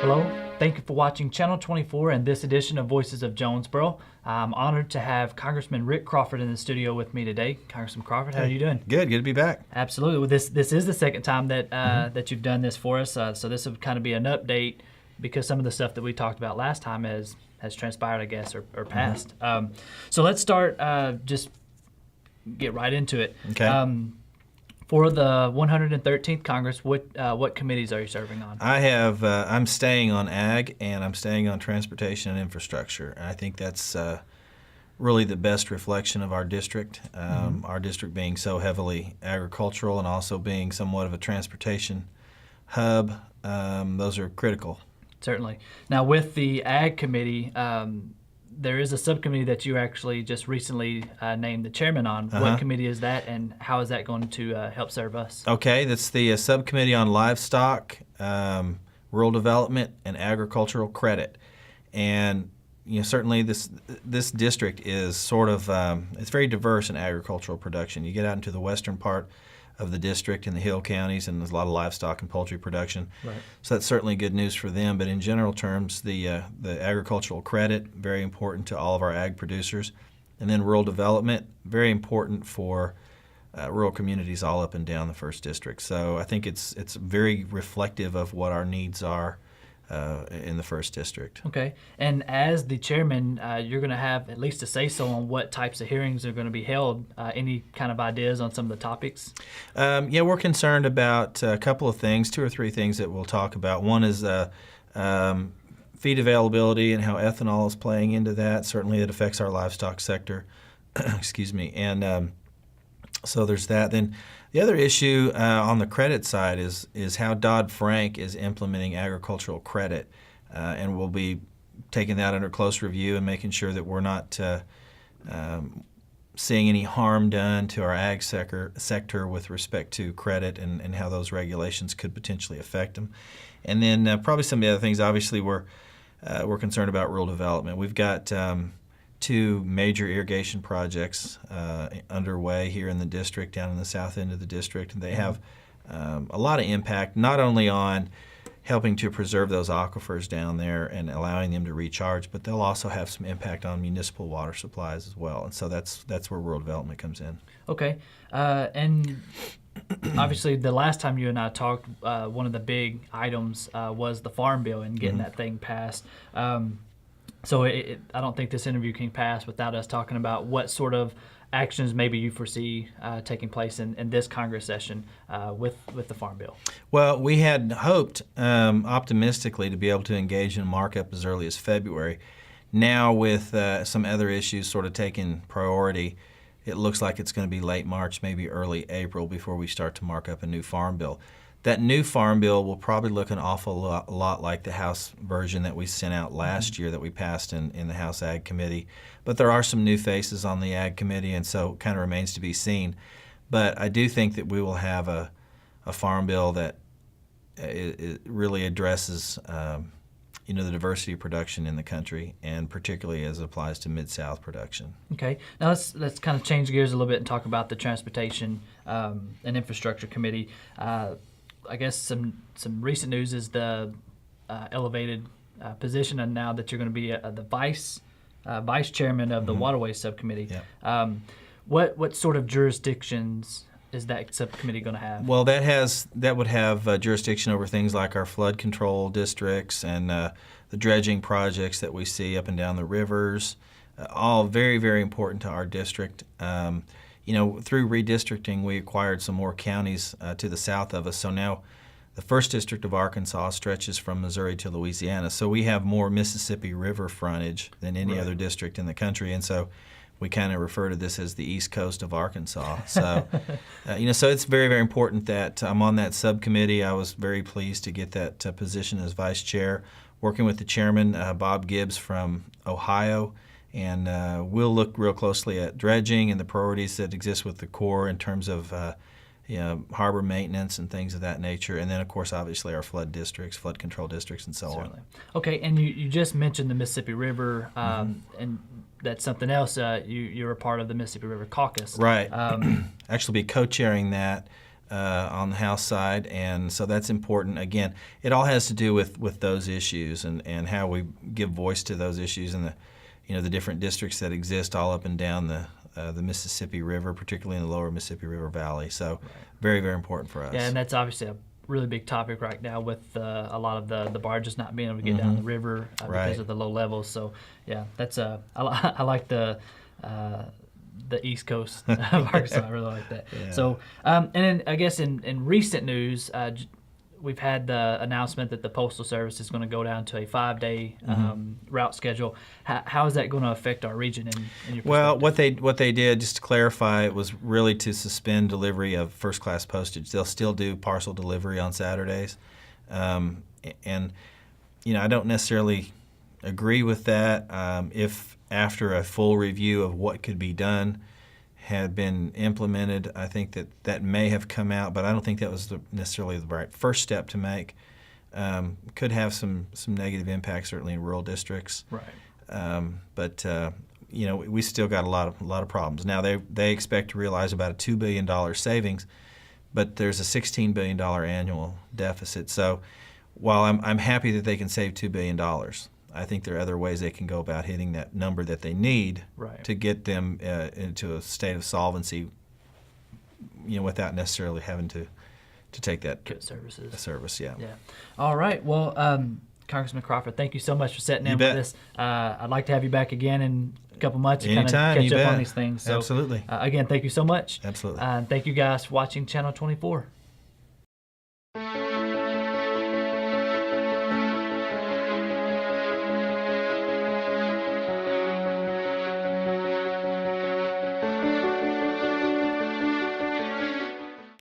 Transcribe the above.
Hello, thank you for watching Channel 24 and this edition of Voices of Jonesboro. I'm honored to have Congressman Rick Crawford in the studio with me today. Congressman Crawford, how are you doing? Good to be back. Absolutely. Well, this is the second time that that you've done this for us, so this will kind of be an update because some of the stuff that we talked about last time has transpired, I guess, or passed. So let's start, just get right into it. Okay. For the 113th Congress, what committees are you serving on? I'm staying on ag and I'm staying on transportation and infrastructure. And I think that's really the best reflection of our district. Our district being so heavily agricultural and also being somewhat of a transportation hub. Those are critical. Certainly. Now, with the Ag Committee, there is a subcommittee that you actually just recently named the chairman on. What committee is that, and how is that going to help serve us? Okay, that's the subcommittee on livestock, rural development, and agricultural credit. And certainly this district is sort of it's very diverse in agricultural production. You get out into the western part of the district in the hill counties, and there's a lot of livestock and poultry production. Right. So that's certainly good news for them. But in general terms, the agricultural credit, very important to all of our ag producers. And then rural development, very important for rural communities all up and down the 1st District. So I think it's very reflective of what our needs are in the 1st District. Okay. And as the chairman, you're going to have at least a say-so on what types of hearings are going to be held. Any kind of ideas on some of the topics? Yeah, we're concerned about a couple of things, 2 or 3 things that we'll talk about. One is feed availability and how ethanol is playing into that. Certainly it affects our livestock sector. Excuse me. And so there's that. Then the other issue on the credit side is how Dodd-Frank is implementing agricultural credit, and we'll be taking that under close review and making sure that we're not seeing any harm done to our ag sector with respect to credit and how those regulations could potentially affect them. And then probably some of the other things. Obviously, we're concerned about rural development. We've got 2 major irrigation projects underway here in the district, down in the south end of the district. And they have a lot of impact, not only on helping to preserve those aquifers down there and allowing them to recharge, but they'll also have some impact on municipal water supplies as well. And so that's where rural development comes in. Okay. And obviously, the last time you and I talked, one of the big items was the Farm Bill and getting that thing passed. So I don't think this interview can pass without us talking about what sort of actions maybe you foresee taking place in this Congress session with the Farm Bill. Well, we had hoped optimistically to be able to engage in a markup as early as February. Now with some other issues sort of taking priority, it looks like it's going to be late March, maybe early April before we start to mark up a new Farm Bill. That new Farm Bill will probably look an awful lot like the House version that we sent out last year that we passed in the House Ag Committee. But there are some new faces on the Ag Committee, and so it kind of remains to be seen. But I do think that we will have a Farm Bill that it really addresses the diversity of production in the country, and particularly as it applies to Mid-South production. Okay. Now let's kind of change gears a little bit and talk about the Transportation and Infrastructure Committee. I guess some recent news is the elevated position, and now that you're going to be the vice chairman of the Waterways Subcommittee. Yep. What sort of jurisdictions is that subcommittee going to have? Well, that would have jurisdiction over things like our flood control districts and the dredging projects that we see up and down the rivers. All very, very important to our district. Through redistricting, we acquired some more counties to the south of us. So now the 1st District of Arkansas stretches from Missouri to Louisiana. So we have more Mississippi River frontage than any other district in the country. And so we kind of refer to this as the East Coast of Arkansas. So, so it's very, very important that I'm on that subcommittee. I was very pleased to get that position as vice chair, working with the chairman, Bob Gibbs from Ohio. And we'll look real closely at dredging and the priorities that exist with the Corps in terms of harbor maintenance and things of that nature. And then, of course, obviously our flood districts, flood control districts, and so on. Okay, and you just mentioned the Mississippi River, and that's something else. You're a part of the Mississippi River Caucus. Right. Actually be co-chairing that on the House side, and so that's important. Again, it all has to do with those issues and how we give voice to those issues and the different districts that exist all up and down the Mississippi River, particularly in the lower Mississippi River Valley. So very, very important for us. Yeah, and that's obviously a really big topic right now with a lot of the barges not being able to get down the river because of the low levels. So yeah, that's I like the East Coast of Arkansas. I really like that. Yeah. So and then I guess in recent news, we've had the announcement that the Postal Service is going to go down to a 5-day route schedule. How is that going to affect our region in your perspective? Well, what they did, just to clarify, it was really to suspend delivery of first-class postage. They'll still do parcel delivery on Saturdays. And, I don't necessarily agree with that. If after a full review of what could be done had been implemented, I think that may have come out, but I don't think that was necessarily the right first step to make. Could have some negative impacts, certainly in rural districts. Right. But we still got a lot of problems. Now they expect to realize about a $2 billion savings, but there's a $16 billion annual deficit. So while I'm happy that they can save $2 billion, I think there are other ways they can go about hitting that number that they need to get them into a state of solvency, without necessarily having to take that Good services. service. Yeah. Yeah. All right. Well, Congressman Crawford, thank you so much for setting in You for bet. this. I'd like to have you back again in a couple months to kind of Anytime, catch you up on bet. these things. So, Absolutely. again, thank you so much. Absolutely. Thank you guys for watching Channel 24.